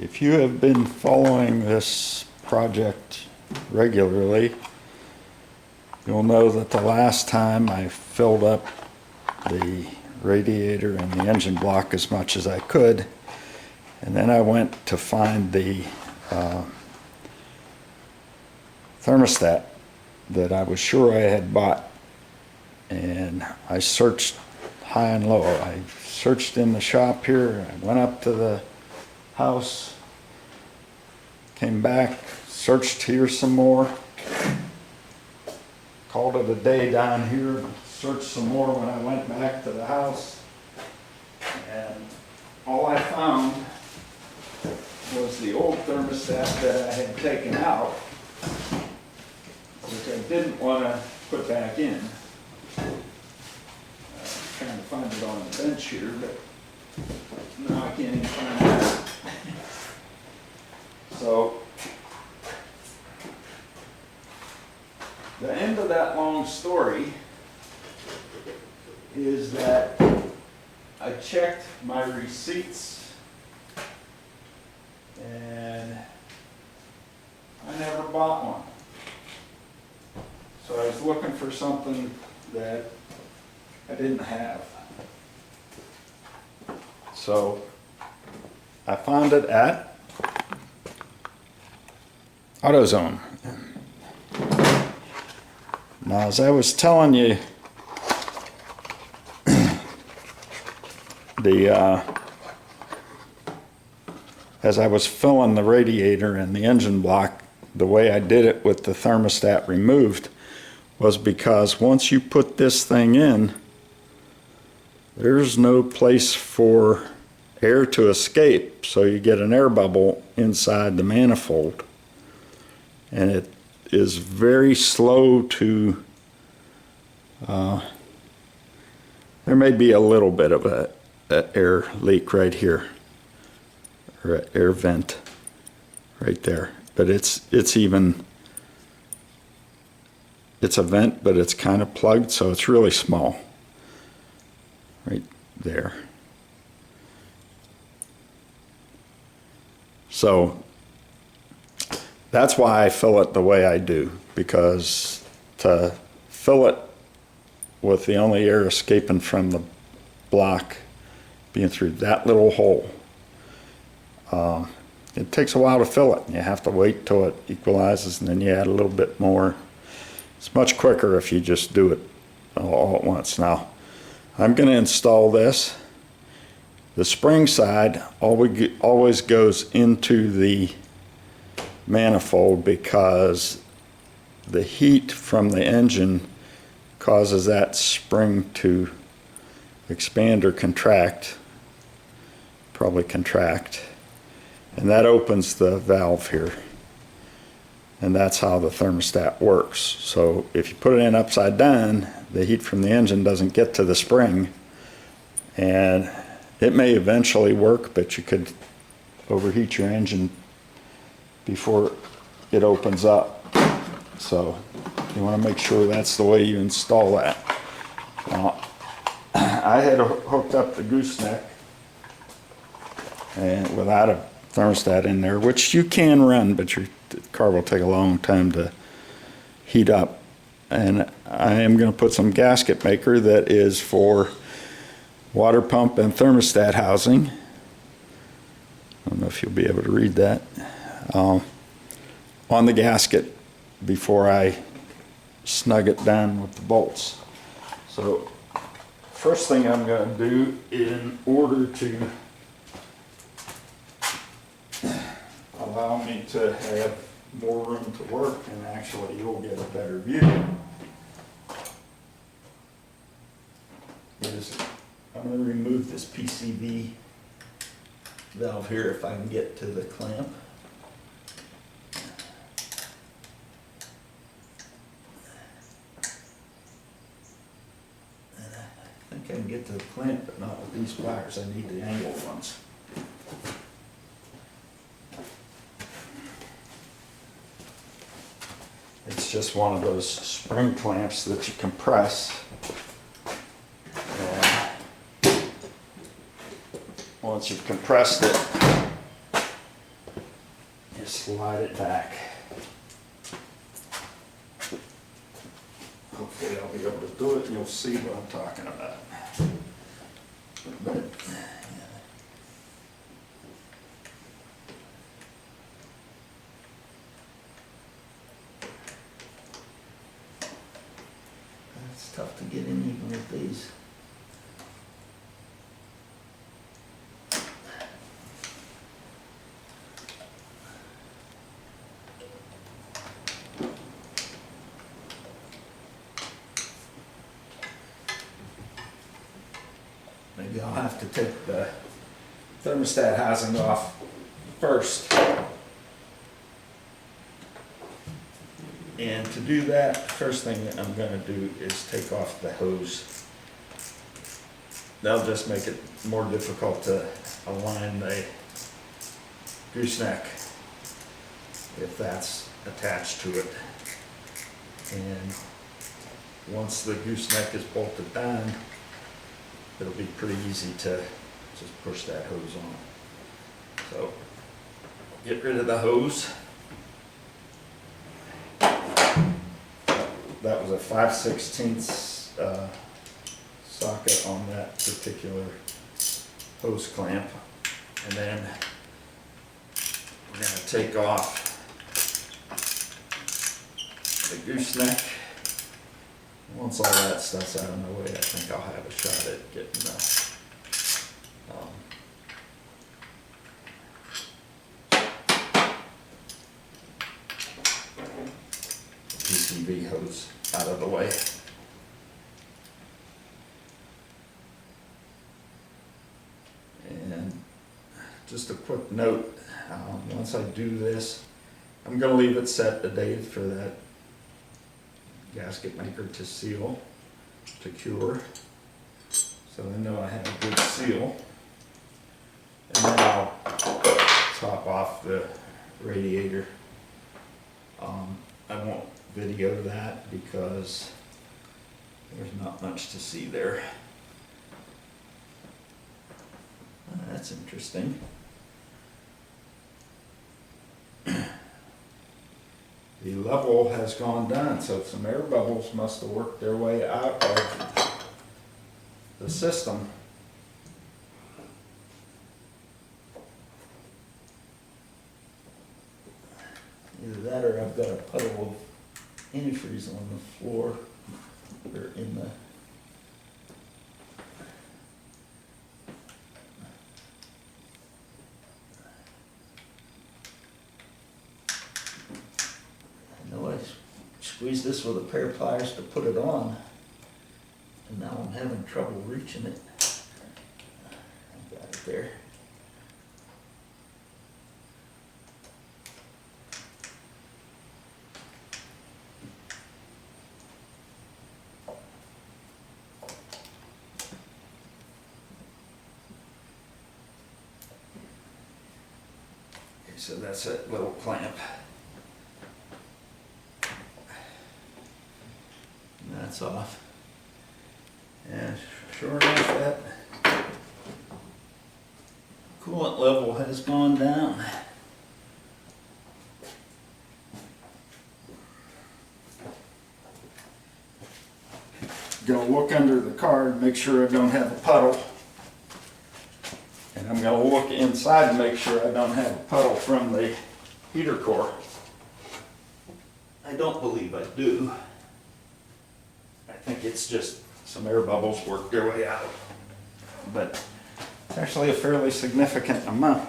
If you have been following this project regularly, you'll know that the last time I filled up the radiator and the engine block as much as I could, and then I went to find the thermostat that I was sure I had bought, and I searched high and low. I searched in the shop here, I went up to the house, came back, searched here some more, called it a day down here, searched some more when I went back to the house, and all I found was the old thermostat that I had taken out, which I didn't want to put back in. Trying to find it on the bench here, but no, I can't even find that. So, the end of that long story is that I checked my receipts and I never bought one. So I was looking for something that I didn't have. So I found it at AutoZone. Now, as I was telling you, as I was filling the radiator and the engine block, the way I did it with the thermostat removed was because once you put this thing in, there's no place for air to escape, so you get an air bubble inside the manifold, and it is very slow to there may be a little bit of a air leak right here, or an air vent right there, but it's a vent, but it's kind of plugged, so it's really small right there. So that's why I fill it the way I do, because to fill it with the only air escaping from the block being through that little hole, it takes a while to fill it. You have to wait till it equalizes, and then you add a little bit more. It's much quicker if you just do it all at once. Now, I'm going to install this. The spring side always goes into the manifold because the heat from the engine causes that spring to expand or contract, probably contract, and that opens the valve here. And that's how the thermostat works. So if you put it in upside down, the heat from the engine doesn't get to the spring, and it may eventually work, but you could overheat your engine before it opens up. So you want to make sure that's the way you install that. Now, I had hooked up the gooseneck and without a thermostat in there, which you can run, but your car will take a long time to heat up. And I am going to put some gasket maker that is for water pump and thermostat housing. I don't know if you'll be able to read that. On the gasket before I snug it down with the bolts. So first thing I'm going to do, in order to allow me to have more room to work, and actually you'll get a better view, is I'm going to remove this PCV valve here if I can get to the clamp. And I think I can get to the clamp, but not with these pliers. I need the angled ones. It's just one of those spring clamps that you compress. And once you've compressed it, slide it back. Hopefully I'll be able to do it and you'll see what I'm talking about. But, it's tough to get in even with these. Maybe I'll have to take the thermostat housing off first. And to do that, first thing that I'm going to do is take off the hose. That'll just make it more difficult to align the gooseneck if that's attached to it. And once the gooseneck is bolted down, it'll be pretty easy to just push that hose on. So get rid of the hose. That was a 5/16 socket on that particular hose clamp. And then we're going to take off the gooseneck. Once all that stuff's out of the way, I think I'll have a shot at getting the PCV hose out of the way. And just a quick note, once I do this, I'm going to leave it set a day for that gasket maker to seal, to cure, so I know I have a good seal. And then I'll top off the radiator. I won't video that because there's not much to see there. That's interesting. The level has gone down, so some air bubbles must have worked their way out of the system. Either that or I've got a puddle of antifreeze on the floor or in the squeeze this with a pair of pliers to put it on, and now I'm having trouble reaching it. I've got it there. Okay, so that's that little clamp. That's off. And sure enough, that coolant level has gone down. Gonna look under the car and make sure I don't have a puddle. And I'm gonna look inside to make sure I don't have a puddle from the heater core. I don't believe I do. I think it's just some air bubbles work their way out. But it's actually a fairly significant amount.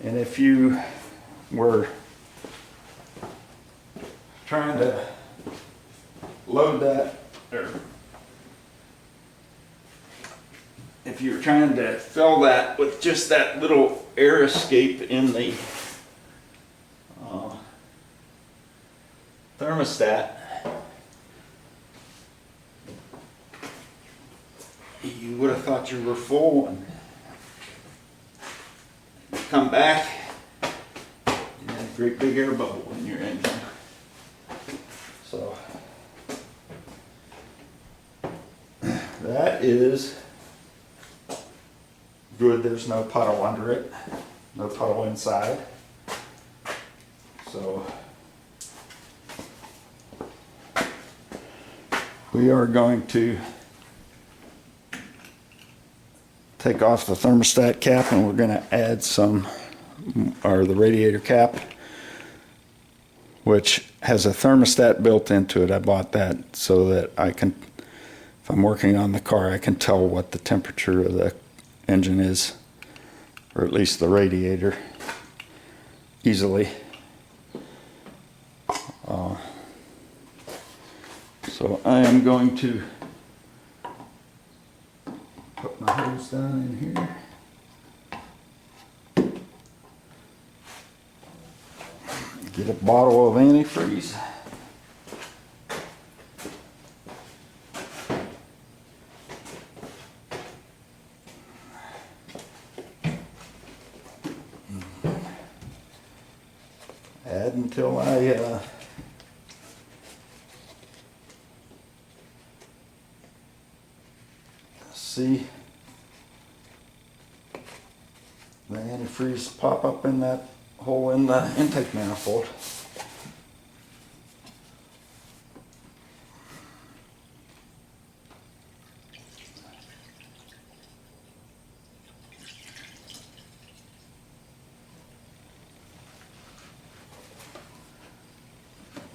And if you were trying to load that, or if you're trying to fill that with just that little air escape in the thermostat, you would have thought you were full, and come back, you had a great big air bubble in your engine. So that is good. There's no puddle under it, no puddle inside. So we are going to take off the thermostat cap, and we're going to add some, or the radiator cap, which has a thermostat built into it. I bought that so that I can, if I'm working on the car, I can tell what the temperature of the engine is, or at least the radiator, easily. So I am going to put my hose down in here. Get a bottle of antifreeze. Add until I see the antifreeze pop up in that hole in the intake manifold.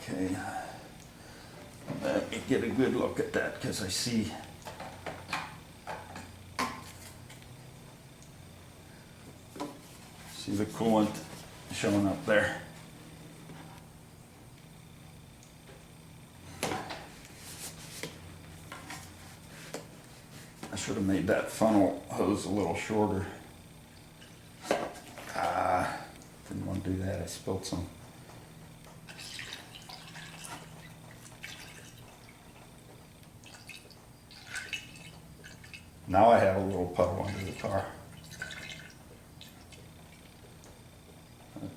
Okay, let me get a good look at that, because I see the coolant showing up there. I should have made that funnel hose a little shorter. Didn't want to do that. I spilled some. Now I have a little puddle under the car.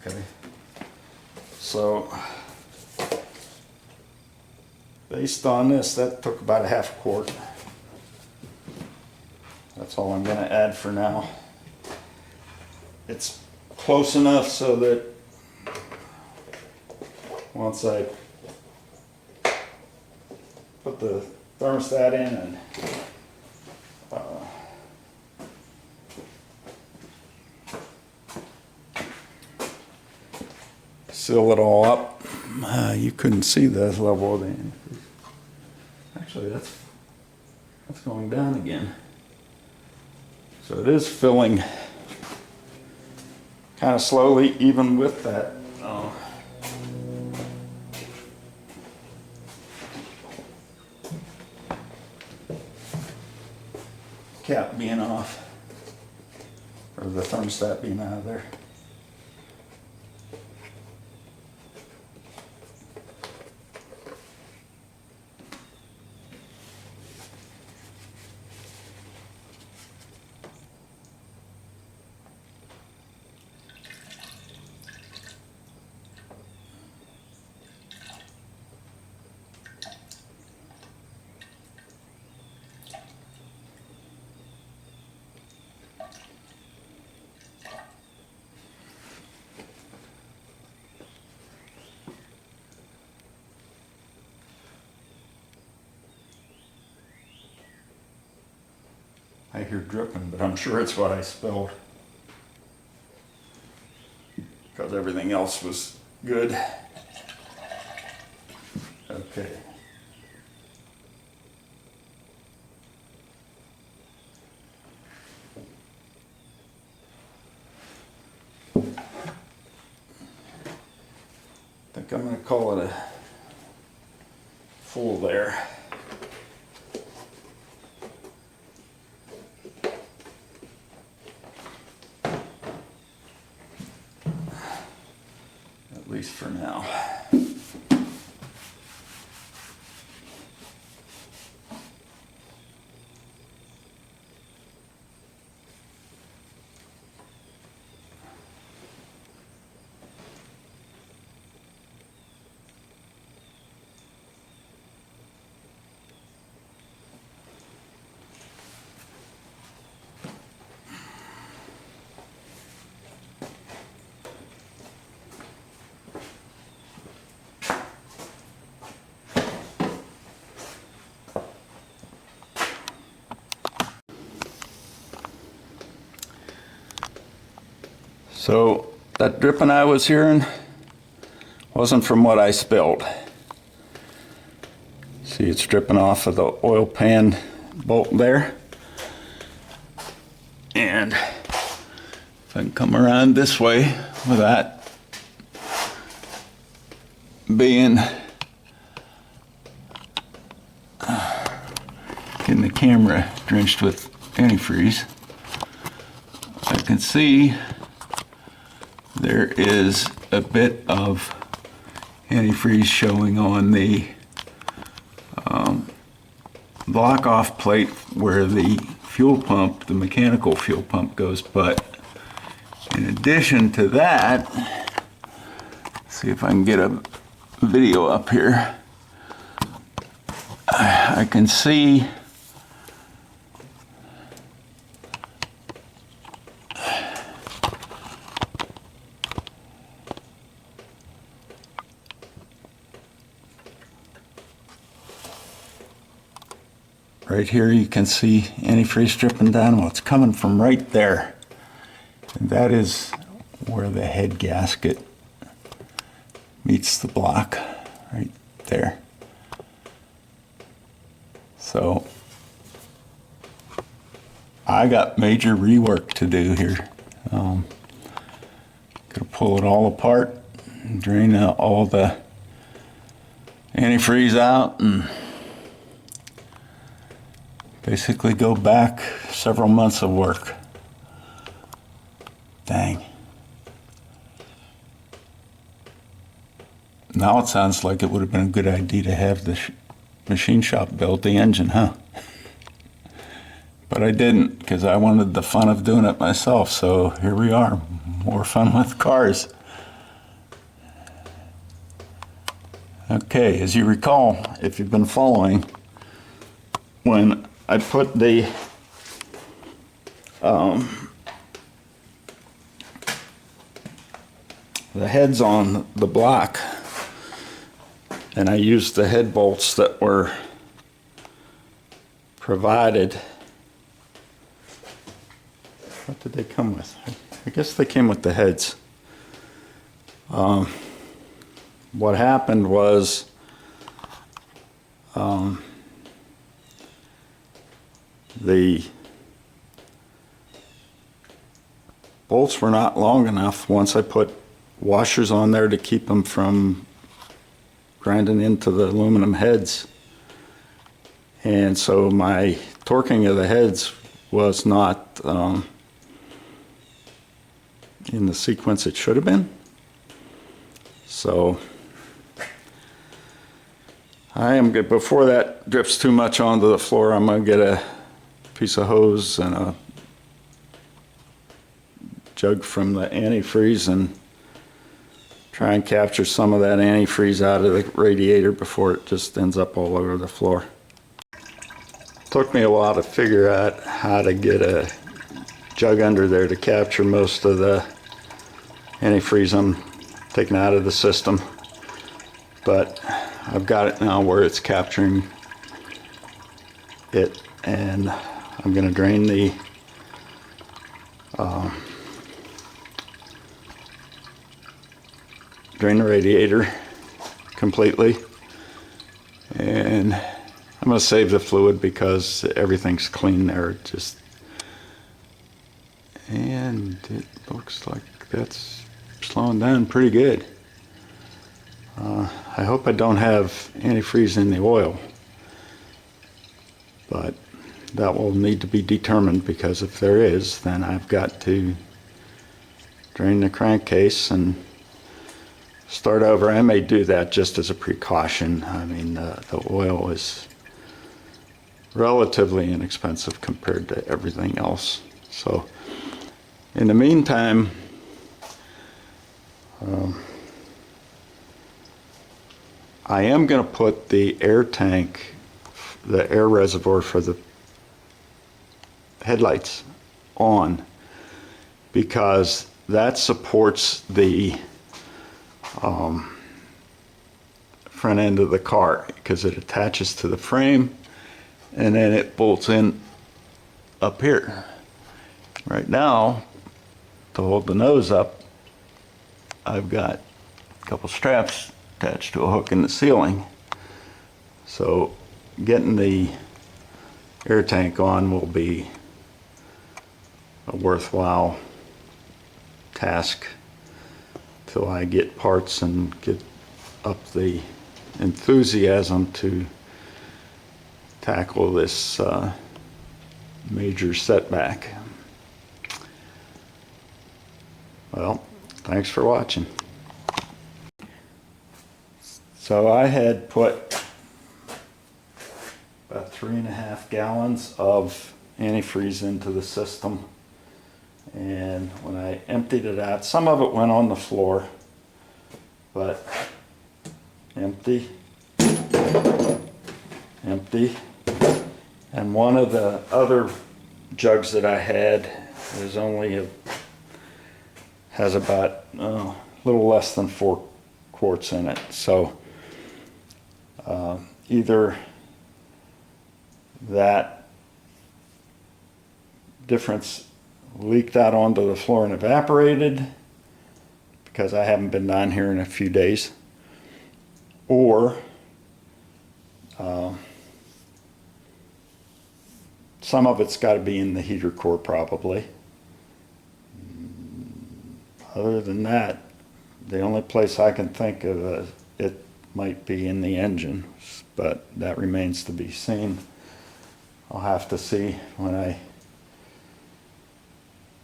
Okay, so based on this, that took about a half quart. That's all I'm going to add for now. It's close enough so that once I put the thermostat in and seal it all up. You couldn't see the level of the antifreeze. Actually, that's going down again. So it is filling kind of slowly, even with that cap being off, or the thermostat being out of there. I hear dripping, but I'm sure it's what I spilled, because everything else was good. Okay. I think I'm going to call it a full there. At least for now. So that dripping I was hearing wasn't from what I spilled. See, it's dripping off of the oil pan bolt there. And if I can come around this way with that being getting the camera drenched with antifreeze, I can see there is a bit of antifreeze showing on the block-off plate where the fuel pump, the mechanical fuel pump, goes. But in addition to that, see if I can get a video up here, I can see right here, you can see antifreeze dripping down. Well, it's coming from right there. And that is where the head gasket meets the block, right there. So I got major rework to do here. Gonna pull it all apart, drain all the antifreeze out, and basically go back several months of work. Dang. Now it sounds like it would have been a good idea to have the machine shop build the engine, huh? But I didn't, because I wanted the fun of doing it myself. So here we are, more fun with cars. Okay, as you recall, if you've been following, when I put the heads on the block, and I used the head bolts that were provided. What did they come with? I guess they came with the heads. What happened was the bolts were not long enough once I put washers on there to keep them from grinding into the aluminum heads. And so my torquing of the heads was not in the sequence it should have been. So I am good. Before that drips too much onto the floor, I'm going to get a piece of hose and a jug from the antifreeze and try and capture some of that antifreeze out of the radiator before it just ends up all over the floor. Took me a while to figure out how to get a jug under there to capture most of the antifreeze I'm taking out of the system, but I've got it now where it's capturing it, and I'm going to drain the radiator completely, and I'm going to save the fluid because everything's clean there. And it looks like that's slowing down pretty good. I hope I don't have antifreeze in the oil, but that will need to be determined, because if there is, then I've got to drain the crankcase and start over. I may do that just as a precaution. I mean, the oil is relatively inexpensive compared to everything else. So in the meantime, I am going to put the air tank, the air reservoir for the headlights on, because that supports the front end of the car, because it attaches to the frame and then it bolts in up here. Right now to hold the nose up, I've got a couple straps attached to a hook in the ceiling. So getting the air tank on will be a worthwhile task till I get parts and get up the enthusiasm to tackle this major setback. Well, thanks for watching. So I had put about 3.5 gallons of antifreeze into the system, and when I emptied it out, some of it went on the floor, but empty, empty. And one of the other jugs that I had is only has about a little less than 4 quarts in it. So either that difference leaked out onto the floor and evaporated because I haven't been down here in a few days, or some of it's got to be in the heater core probably. Other than that, the only place I can think of it might be in the engine, but that remains to be seen. I'll have to see when I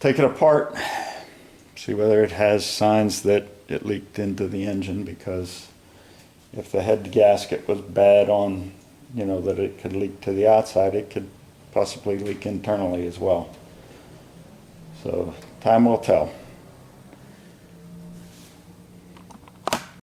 take it apart, see whether it has signs that it leaked into the engine, because if the head gasket was bad on, you know, that it could leak to the outside, it could possibly leak internally as well. So time will tell.